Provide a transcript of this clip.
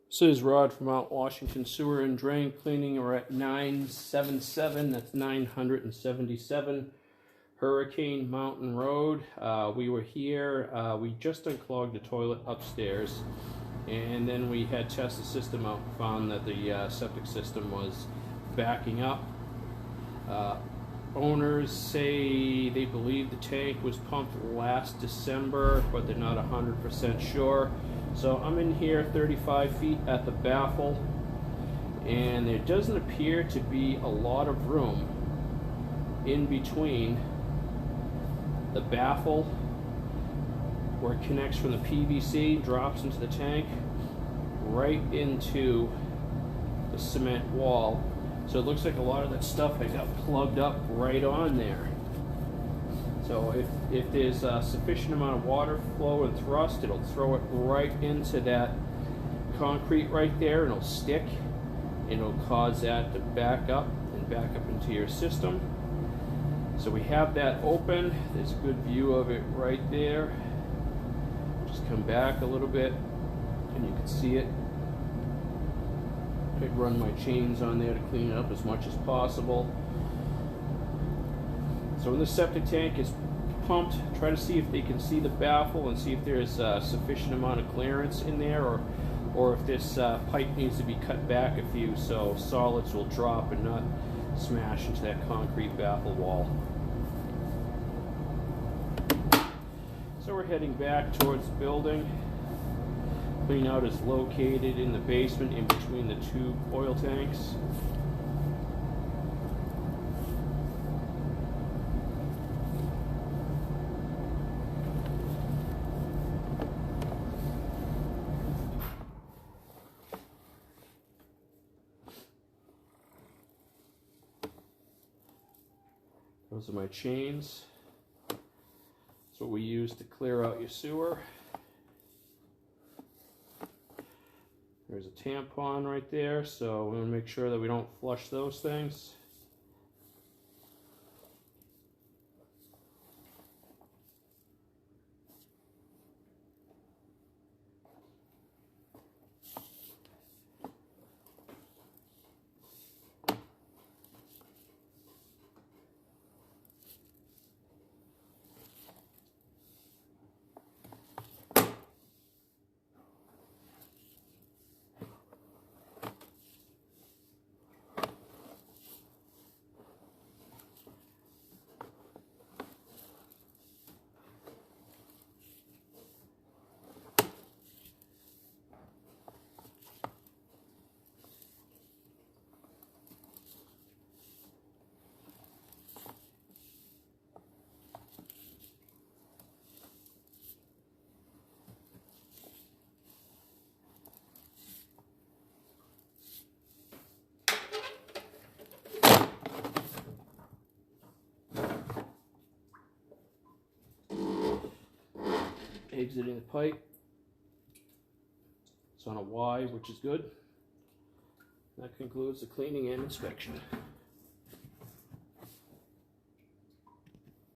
This is Rod from Mount Washington Sewer and Drain Cleaning. We're at 977, that's 977 Hurricane Mountain Road. We were here, we just unclogged the toilet upstairs, and then we had tested the system out and found that the septic system was backing up. Owners say they believe the tank was pumped last December, but they're not 100% sure. So I'm in here 35 feet at the baffle, and there doesn't appear to be a lot of room in between the baffle where it connects from the PVC, drops into the tank, right into the cement wall. So it looks like a lot of that stuff had got plugged up right on there. So if there's a sufficient amount of water flow and thrust, it'll throw it right into that concrete right there, and it'll stick, and it'll cause that to back up and back up into your system. So we have that open. There's a good view of it right there. Just come back a little bit and you can see it. I'd run my chains on there to clean it up as much as possible. So when the septic tank is pumped, try to see if they can see the baffle and see if there's a sufficient amount of clearance in there, or if this pipe needs to be cut back a few so solids will drop and not smash into that concrete baffle wall. So we're heading back towards the building. Clean out is located in the basement in between the two oil tanks. Those are my chains. That's what we use to clear out your sewer. There's a tampon right there, so we want to make sure that we don't flush those things. Exiting the pipe. It's on a Y, which is good. That concludes the cleaning and inspection.